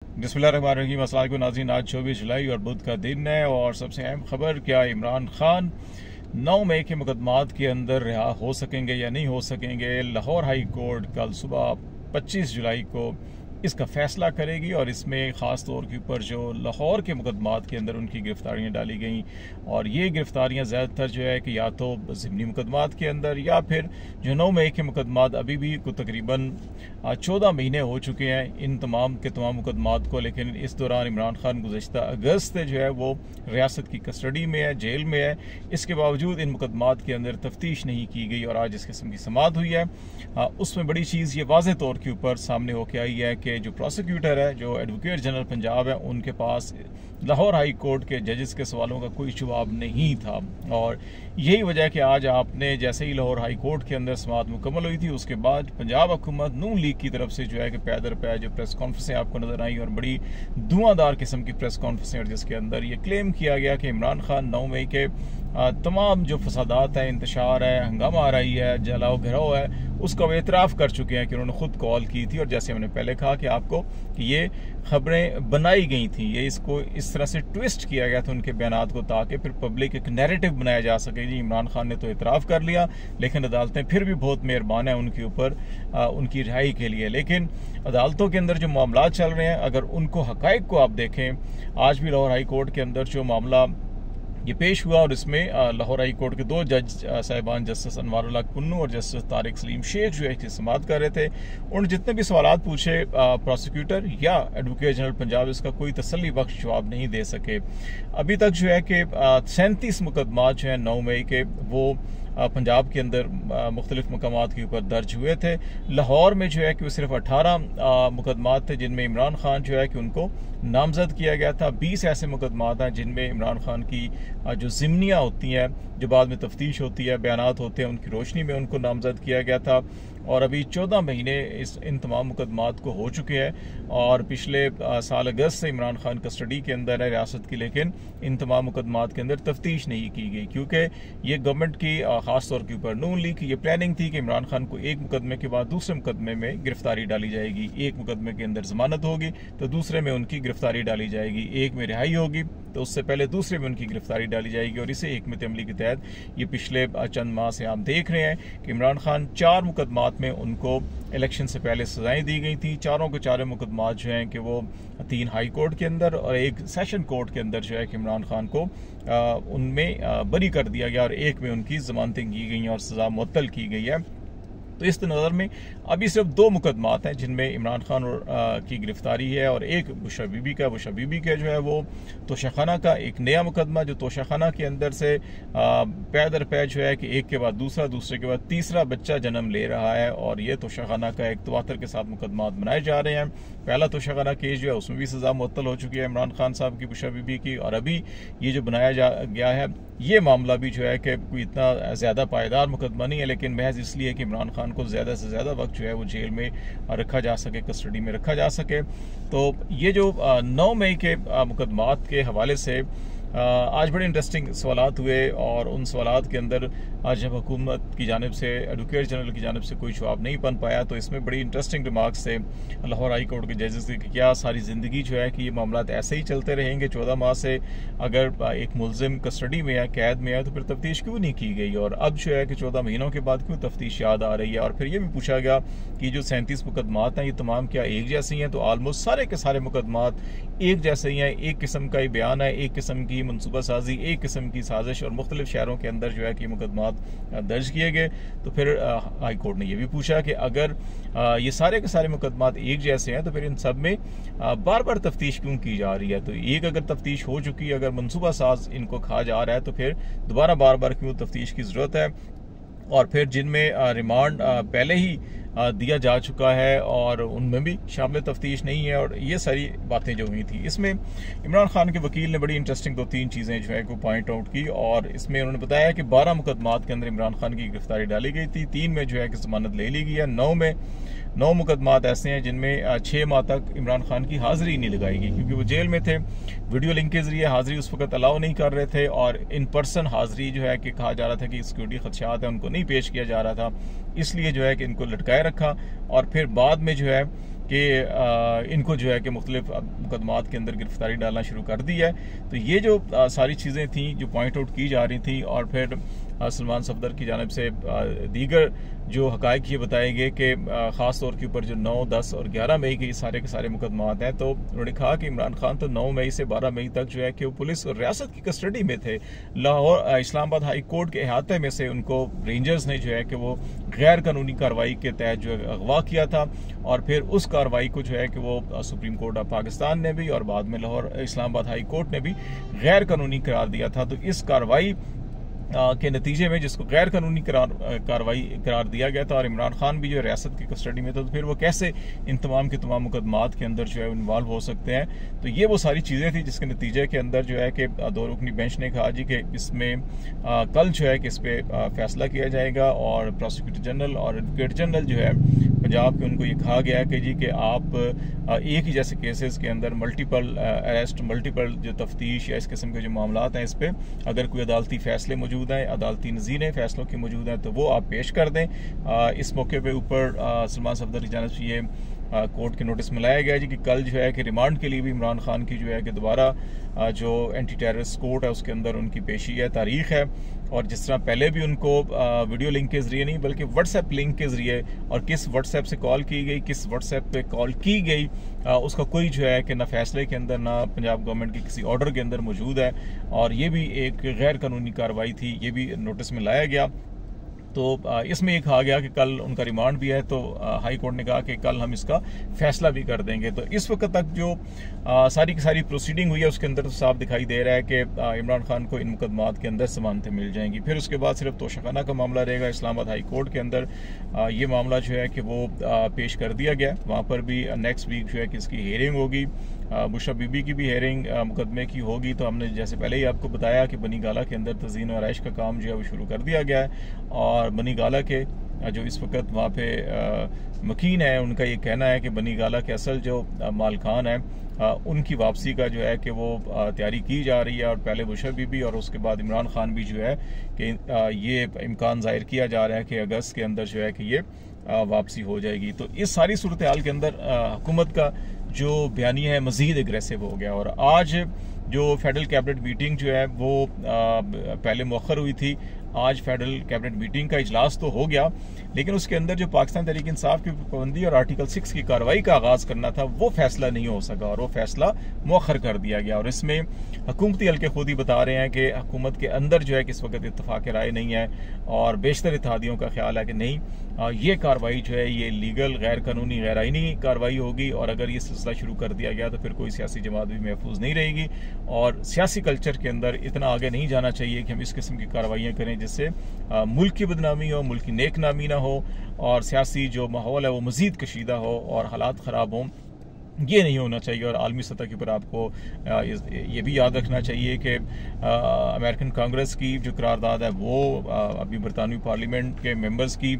बिस्मिल्लाहिर्रहमानिर्रहीम। अस्सलाम वालेकुम नाज़रीन, आज 24 जुलाई और बुध का दिन है और सबसे अहम खबर क्या इमरान खान 9 मई के मुकदमात के अंदर रिहा हो सकेंगे या नहीं हो सकेंगे। लाहौर हाई कोर्ट कल सुबह 25 जुलाई को इसका फैसला करेगी और इसमें ख़ास तौर के ऊपर जो लाहौर के मुकदमात के अंदर उनकी गिरफ्तारियाँ डाली गई और ये गिरफ्तारियाँ ज़्यादातर जो है कि या तो ज़िमनी मुकदमात के अंदर या फिर जो 9 मई के मुकदमात अभी भी को तकरीबन 14 महीने हो चुके हैं इन तमाम के तमाम मुकदमात को। लेकिन इस दौरान इमरान खान गुज़श्ता अगस्त जो है वो रियासत की कस्टडी में है, जेल में है। इसके बावजूद इन मुकदमात के अंदर तफ्तीश नहीं की गई और आज इस किस्म की समाअत हुई है। उसमें बड़ी चीज़ ये वाज़े तौर के ऊपर सामने होकर आई है कि जो प्रोसिक्यूटर है, जो एडवोकेट जनरल पंजाब है, उनके पास लाहौर हाई कोर्ट के जजेस के सवालों का कोई जवाब नहीं था। और यही वजह कि आज आपने जैसे ही लाहौर हाई कोर्ट के अंदर समाअत मुकम्मल हुई थी उसके बाद पंजाब हुकूमत नून लीग की तरफ से जो है कि पैदर पै जो प्रेस कॉन्फ्रेंसें आपको नजर आई और बड़ी धुआंधार किस्म की प्रेस कॉन्फ्रेंसें, जिसके अंदर ये क्लेम किया गया कि इमरान खान 9 मई के तमाम जो फसादात है, इंतशार है, हंगामा आ रही है, जलाओ घराव है, उसका वो एतराफ़ कर चुके हैं कि उन्होंने खुद कॉल की थी। और जैसे मैंने पहले कहा कि आपको कि ये खबरें बनाई गई थी, ये इसको इस तरह से ट्विस्ट किया गया था उनके बयानात को ताकि फिर पब्लिक एक नैरेटिव बनाया जा सके। जी इमरान खान ने तो एतराफ़ कर लिया लेकिन अदालतें फिर भी बहुत मेहरबान है उनके ऊपर उनकी रिहाई के लिए। लेकिन अदालतों के अंदर जो मामला चल रहे हैं, अगर उनको हकायक को आप देखें, आज भी लाहौर हाई कोर्ट के अंदर जो मामला ये पेश हुआ और इसमें लाहौर हाई कोर्ट के 2 जज साहिबान, जस्टिस अनवारुल्लाह कुन्नू और जस्टिस तारिक सलीम शेख जो है कि समाअत कर रहे थे। उन्होंने जितने भी सवालात पूछे प्रोसिक्यूटर या एडवोकेट जनरल पंजाब इसका कोई तसल्ली बख्श जवाब नहीं दे सके। अभी तक जो है कि 37 मुकदमा जो है 9 मई के वो पंजाब के अंदर मुख्तलिफ मकामात के ऊपर दर्ज हुए थे। लाहौर में जो है कि वो सिर्फ 18 मुकदमात थे जिनमें इमरान खान जो है कि उनको नामजद किया गया था। 20 ऐसे मुकदमात हैं जिनमें इमरान खान की जो ज़िमनियाँ होती हैं, जो बाद में तफ्तीश होती है, बयानात होते हैं, उनकी रोशनी में उनको नामजद किया गया था। और अभी 14 महीने इन तमाम मुकदमात को हो चुके हैं और पिछले साल अगस्त से इमरान खान कस्टडी के अंदर है रियासत की। लेकिन इन तमाम मुकदमात के अंदर तफ्तीश नहीं की गई क्योंकि ये गवर्नमेंट की खास तौर के ऊपर नून लीग की ये प्लानिंग थी कि इमरान खान को एक मुकदमे के बाद दूसरे मुकदमे में गिरफ्तारी डाली जाएगी। एक मुकदमे के अंदर जमानत होगी तो दूसरे में उनकी गिरफ्तारी डाली जाएगी, एक में रिहाई होगी तो उससे पहले दूसरे में उनकी गिरफ्तारी डाली जाएगी। और इसे हिकमत अमली के तहत ये पिछले चंद माह से आप देख रहे हैं कि इमरान खान 4 मुकदमात में उनको इलेक्शन से पहले सजाएं दी गई थी। चारों के चारों मुकदमात जो हैं कि वो 3 हाई कोर्ट के अंदर और 1 सेशन कोर्ट के अंदर जो है कि इमरान खान को उनमें बरी कर दिया गया और एक में उनकी जमानतें की गई और सजा मुअत्तल की गई है। तो इस नज़र में अभी सिर्फ 2 मुकदमात हैं जिनमें इमरान खान की गिरफ्तारी है और एक बुशरा बीबी का जो है वो तोशाखाना का एक नया मुकदमा जो तोशाखाना के अंदर से पैदर पै जो है कि एक के बाद दूसरा, दूसरे के बाद तीसरा बच्चा जन्म ले रहा है। और ये तोशाखाना का एक तवातर के साथ मुकदमात बनाए जा रहे हैं। पहला तोशाखाना केस जो है उसमें भी सजा मुअत्तल हो चुकी है इमरान खान साहब की, बुशरा बीबी की। और अभी ये जो बनाया गया है ये मामला भी जो है कि कोई इतना ज़्यादा पायदार मुकदमा नहीं है, लेकिन महज इसलिए कि इमरान खान को ज़्यादा से ज़्यादा वक्त जो है वो जेल में रखा जा सके, कस्टडी में रखा जा सके। तो ये जो 9 मई के मुकदमात के हवाले से आज बड़े इंटरेस्टिंग सवालात हुए और उन सवालात के अंदर आज जब हुकूमत की जानिब से, एडवोकेट जनरल की जानिब से कोई जवाब नहीं बन पाया तो इसमें बड़ी इंटरेस्टिंग रिमार्क्स थे लाहौर हाई कोर्ट के जजेस के कि क्या सारी ज़िंदगी जो है कि ये मामला ऐसे ही चलते रहेंगे 14 माह से? अगर एक मुलजिम कस्टडी में है, कैद में है, तो फिर तफ्तीश क्यों नहीं की गई? और अब जो है कि 14 महीनों के बाद क्यों तफ्तीश याद आ रही है? और फिर ये भी पूछा गया कि जो 37 मुकदमात हैं ये तमाम क्या एक जैसे ही हैं? तो ऑलमोस्ट सारे के सारे मुकदमात एक जैसे ही हैं। एक किस्म का ही बयान है, एक किस्म की मनसूबा साजी, एक किस्म की साजिश और मुख्तलिफ शहरों के अंदर जो है कि मुकदमात दर्ज किए गए। तो फिर हाई कोर्ट ने यह भी पूछा कि अगर ये सारे के सारे मुकदमात एक जैसे हैं तो फिर इन सब में बार बार तफ्तीश क्यों की जा रही है? तो एक अगर तफ्तीश हो चुकी, अगर मनसूबा साज इनको कहा जा रहा है तो फिर दोबारा बार बार क्यों तफ्तीश की जरूरत है? और फिर जिनमें रिमांड पहले ही दिया जा चुका है और उनमें भी शामिल तफ्तीश नहीं है। और ये सारी बातें जो हुई थी इसमें इमरान खान के वकील ने बड़ी इंटरेस्टिंग 2-3 चीज़ें जो है को पॉइंट आउट की। और इसमें उन्होंने बताया कि 12 मुकदमात के अंदर इमरान खान की गिरफ्तारी डाली गई थी, 3 में जो है कि जमानत ले ली गई है। 9 मुकदमात ऐसे हैं जिनमें 6 माह तक इमरान खान की हाजिरी नहीं लगाएगी क्योंकि वो जेल में थे। वीडियो लिंक के जरिए हाजिरी उस वक्त अलाउ नहीं कर रहे थे और इन पर्सन हाजिरी जो है कि कहा जा रहा था कि सिक्योरिटी खदशात है उनको नहीं पेश किया जा रहा था, इसलिए जो है कि इनको लटकाए रखा। और फिर बाद में जो है कि इनको जो है कि मुख्तलिफ मुकदमात के अंदर गिरफ्तारी डालना शुरू कर दी है। तो ये जो सारी चीज़ें थी जो पॉइंट आउट की जा रही थी, और फिर सलमान सफदर की जानिब से दीगर जो हकायक ये बताए गए कि ख़ास तौर के ऊपर जो 9, 10 और 11 मई के सारे मुकदमात हैं, तो उन्होंने कहा कि इमरान खान तो 9 मई से 12 मई तक जो है कि वो पुलिस और रियासत की कस्टडी में थे। लाहौर इस्लामाबाद हाई कोर्ट के अहाते में से उनको रेंजर्स ने जो है कि वो गैर कानूनी कार्रवाई के तहत जो है अगवा किया था, और फिर उस कार्रवाई को जो है कि वो सुप्रीम कोर्ट ऑफ पाकिस्तान ने भी और बाद में लाहौर इस्लामाबाद हाई कोर्ट ने भी गैर कानूनी करार दिया था। तो इस कार्रवाई के नतीजे में जिसको गैर कानूनी कार्रवाई करार दिया गया था, और इमरान खान भी जो रियासत की कस्टडी में था, तो फिर वो कैसे इन तमाम के तमाम मुकदमात के अंदर जो है इन्वॉल्व हो सकते हैं। तो ये वो सारी चीज़ें थी जिसके नतीजे के अंदर जो है कि 2 रुकनी बेंच ने कहा जी कि इसमें कल जो है कि इस पर फैसला किया जाएगा, और प्रोसिक्यूटर जनरल और एडवोकेट जनरल जो है पंजाब के, उनको ये कहा गया कि जी कि आप एक ही जैसे केसेस के अंदर मल्टीपल अरेस्ट, मल्टीपल जो तफ्तीश या इस किस्म के जो मामलात हैं, इस पर अगर कोई अदालती फैसले मौजूद हैं, अदालती नज़ीरें फैसलों की मौजूद हैं, तो वो आप पेश कर दें। इस मौके पे ऊपर सलमान सफदर की जानिब से ये कोर्ट के नोटिस में लाया गया जी कि कल जो है कि रिमांड के लिए भी इमरान खान की जो है कि दोबारा जो एंटी टेररिस्ट कोर्ट है उसके अंदर उनकी पेशी है, तारीख है। और जिस तरह पहले भी उनको वीडियो लिंक के जरिए नहीं बल्कि व्हाट्सएप लिंक के जरिए, और किस व्हाट्सएप से कॉल की गई, किस व्हाट्सएप पे कॉल की गई, उसका कोई जो है कि ना फैसले के अंदर ना पंजाब गवर्नमेंट के किसी ऑर्डर के अंदर मौजूद है, और ये भी एक गैर कानूनी कार्रवाई थी, ये भी नोटिस में लाया गया। तो इसमें ये कहा गया कि कल उनका रिमांड भी है, तो हाई कोर्ट ने कहा कि कल हम इसका फैसला भी कर देंगे। तो इस वक्त तक जो सारी की सारी प्रोसीडिंग हुई है उसके अंदर तो साफ दिखाई दे रहा है कि इमरान खान को इन मुकदमात के अंदर जमानतें मिल जाएंगी। फिर उसके बाद सिर्फ तोशाखाना का मामला रहेगा। इस्लामाबाद हाई कोर्ट के अंदर ये मामला जो है कि वो पेश कर दिया गया, वहाँ पर भी नेक्स्ट वीक जो है कि इसकी हेयरिंग होगी। बुशरा बीबी की भी हेयरिंग मुकदमे की होगी। तो हमने जैसे पहले ही आपको बताया कि बनी गाला के अंदर तज़ीन और आराइश का काम जो है वो शुरू कर दिया गया है, और बनी गाला के जो इस वक्त वहाँ पे मकीन है, उनका ये कहना है कि बनी गाला के असल जो मालकान है उनकी वापसी का जो है कि वो तैयारी की जा रही है, और पहले बुशरा बीबी और उसके बाद इमरान खान भी जो है कि ये इम्कान जाहिर किया जा रहा है कि अगस्त के अंदर जो है कि ये वापसी हो जाएगी। तो इस सारी सूरत हाल के अंदर हुकूमत का जो बयानिया है मज़ीद एग्रेसिव हो गया। और आज जो फेडरल कैबिनेट मीटिंग जो है वो पहले मौखर हुई थी, आज फेडरल कैबिनेट मीटिंग का इजलास तो हो गया, लेकिन उसके अंदर जो पाकिस्तान तहरीक इंसाफ की पाबंदी और आर्टिकल 6 की कार्रवाई का आगाज करना था वो फैसला नहीं हो सका, और वो फैसला मौखर कर दिया गया। और इसमें हुकूमती हल्के खुद ही बता रहे हैं कि हुकूमत के अंदर जो है कि इस वक्त इत्तफाक राय नहीं है, और बेशतर इत्तेहादियों का ख्याल है कि नहीं, ये कार्रवाई जो है ये लीगल, गैर कानूनी, गैर आईनी कार्रवाई होगी, और अगर ये सिलसिला शुरू कर दिया गया तो फिर कोई सियासी जमात भी महफूज नहीं रहेगी, और सियासी कल्चर के अंदर इतना आगे नहीं जाना चाहिए कि हम इस किस्म की कार्रवाइयाँ करें जिससे मुल्क की बदनामी हो, मुल्क की नेक नामी ना हो, और सियासी जो माहौल है वो मजीद कशीदा हो और हालात ख़राब हों। ये नहीं होना चाहिए। और आलमी सतह के ऊपर आपको ये भी याद रखना चाहिए कि अमेरिकन कांग्रेस की जो करारदाद है वो अभी बरतानवी पार्लियामेंट के मेंबर्स की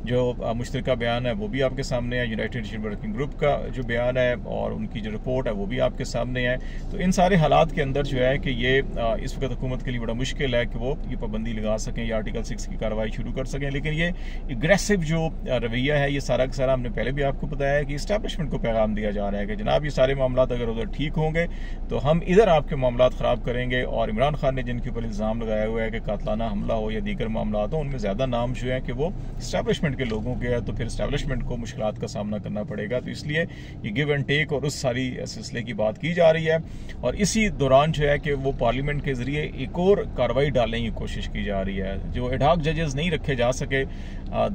जो मुश्तरका बयान है वो भी आपके सामने है, यूनाइटेड नेशन वर्किंग ग्रुप का जो बयान है और उनकी जो रिपोर्ट है वो भी आपके सामने है। तो इन सारे हालात के अंदर जो है कि ये इस वक्त हुकूमत के लिए बड़ा मुश्किल है कि वो ये पाबंदी लगा सकें या आर्टिकल 6 की कार्रवाई शुरू कर सकें। लेकिन ये एग्रेसिव जो रवैया है ये सारा का सारा हमने पहले भी आपको बताया है कि इस्टेब्लिशमेंट को पैगाम दिया जा रहा है कि जनाब ये सारे मामला अगर उधर ठीक होंगे तो हम इधर आपके मामला खराब करेंगे। और इमरान खान ने जिनके ऊपर इल्ज़ाम लगाया हुआ है कि कातलाना हमला हो या दीगर मामला हो, उनमें ज़्यादा नाम जो है कि वो इस्टेब्लिशमेंट के लोगों के है, तो फिर इस्टेब्लिशमेंट को मुश्किलात का सामना करना पड़ेगा। तो इसलिए ये गिव एंड टेक और उस सारी सिलसिले की बात की जा रही है। और इसी दौरान जो है कि वो पार्लियामेंट के जरिए एक और कार्रवाई डालने की कोशिश की जा रही है। जो एडहॉक जजेस नहीं रखे जा सके,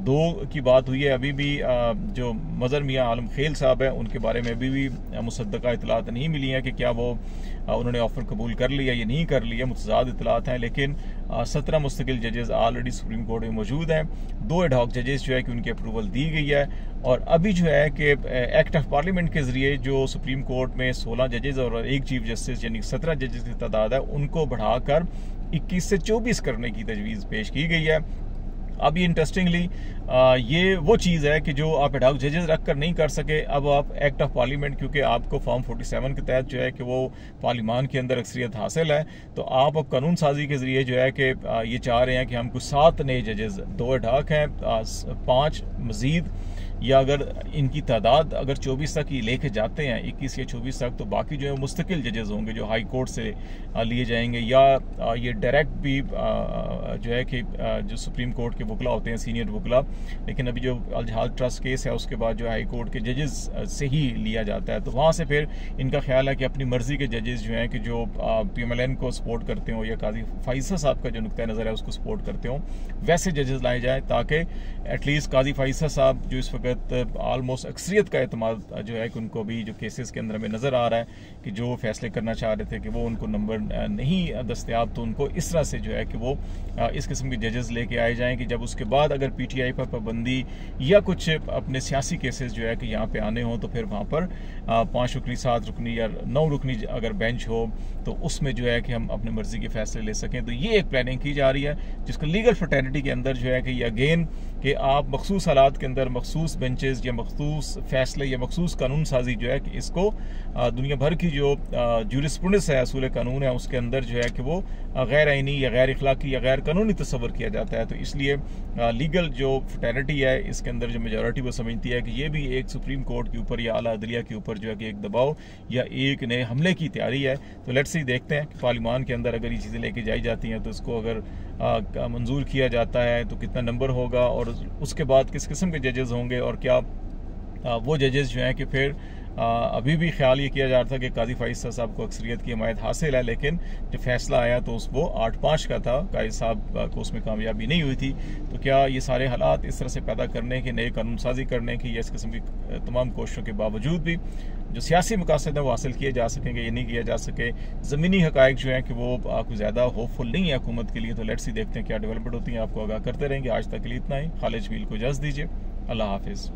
2 की बात हुई है, अभी भी जो मजर मियाँ आलम खेल साहब है उनके बारे में अभी भी मुसद्दका इतलात नहीं मिली है कि क्या वो उन्होंने ऑफर कबूल कर लिया या नहीं कर लिया, मुतज़ाद इतलात हैं। लेकिन 17 मुस्तकिल जजेस ऑलरेडी सुप्रीम कोर्ट में मौजूद हैं। 2 एडहॉक जजेस जो है कि उनकी अप्रूवल दी गई है। और अभी जो है कि एक्ट ऑफ पार्लियामेंट के जरिए जो सुप्रीम कोर्ट में 16 जजेस और 1 चीफ जस्टिस यानी 17 जजेस की तादाद है उनको बढ़ाकर 21 से 24 करने की तजवीज़ पेश की गई है। अभी इंटरेस्टिंगली ये वो चीज़ है कि जो आप एडहॉक जजेस रख कर नहीं कर सके, अब आप एक्ट ऑफ पार्लियामेंट, क्योंकि आपको फॉर्म 47 के तहत जो है कि वो पार्लियामान के अंदर अक्सरियत हासिल है, तो आप अब कानून साजी के जरिए जो है कि ये चाह रहे हैं कि हमको 7 नए जजेस, 2 एडहॉक हैं, 5 मजीद या अगर इनकी तादाद अगर 24 तक ही लेके जाते हैं, 21 या 24 तक, तो बाकी जो है मुस्तकिल जजेस होंगे जो हाई कोर्ट से लिए जाएंगे, या ये डायरेक्ट भी जो है कि जो सुप्रीम कोर्ट के वकला होते हैं, सीनियर वकला, लेकिन अभी जो अल-जहाज ट्रस्ट केस है उसके बाद जो हाई कोर्ट के जजेस से ही लिया जाता है, तो वहाँ से फिर इनका ख्याल है कि अपनी मर्जी के जजेस जो हैं कि जो PMLN को सपोर्ट करते हो या काजी फैसल साहब का जो नुक्ता नज़र है उसको सपोर्ट करते हो, वैसे जजेस लाए जाए, ताकि एटलीस्ट काजी फैसल साहब जो इस वक्त आलमोस्ट अक्सरियत का एतमाद जो है कि उनको अभी जो केसेस के अंदर हमें नज़र आ रहा है कि जो फैसले करना चाह रहे थे कि वो उनको नंबर नहीं दस्तयाब, तो उनको इस तरह से जो है कि वो इस किस्म के जजेस लेके आए जाएं कि जब उसके बाद अगर PTI पर पाबंदी या कुछ अपने सियासी केसेस जो है कि यहाँ पे आने हों, तो फिर वहाँ पर 5 रुकनी 7 रुकनी या 9 रुकनी अगर बेंच हो तो उसमें जो है कि हम अपनी मर्जी के फैसले ले सकें। तो ये एक प्लानिंग की जा रही है जिसको लीगल फ्रेटर्निटी के अंदर जो है कि ये अगेन कि आप मखसूस हालात के अंदर मखसूस बेंचेस या मखसूस फैसले या मखसूस कानून साजी जो है कि इसको दुनिया भर की जो जूरिस्प्रूडेंस है, असूल कानून है, उसके अंदर जो है कि वो गैर आइनी या गैर इखलाकी या गैर कानूनी तस्वर किया जाता है। तो इसलिए लीगल जो फ्रेटर्निटी है इसके अंदर जो मेजॉरिटी वो समझती है कि ये भी एक सुप्रीम कोर्ट के ऊपर या आला अदलिया के ऊपर जो है कि एक दबाव या एक नए हमले की तैयारी है। तो लेट्स सी, देखते हैं कि पार्लिमान के अंदर अगर ये चीज़ें लेके जाई जाती हैं तो इसको अगर मंजूर किया जाता है तो कितना नंबर होगा और उसके बाद किस किस्म के जजेस होंगे, और क्या वो जजेस जो हैं कि फिर अभी भी ख्याल ये किया जा रहा था कि काजी फैसल साहब को अक्सरियत की हमायत हासिल है, लेकिन जब फैसला आया तो वो 8-5 का था, काजी साहब को उसमें कामयाबी नहीं हुई थी। तो क्या ये सारे हालात इस तरह से पैदा करने के, नए कानून साजी करने की या इस किस्म की तमाम कोशिशों के बावजूद भी जो सियासी मकासद है वो हासिल किए जा सकेंगे या नहीं किया जा सके, ज़मीनी हकायक जो है कि वो कुछ ज़्यादा होपफुल नहीं है हुकूमत के लिए। तो लेट्स सी, देखते हैं क्या डेवलपमेंट होती है, आपको आगाह करते रहेंगे। आज तक के लिए इतना ही। खालिद जमील को इजाज़त दीजिए। अल्लाह हाफिज़।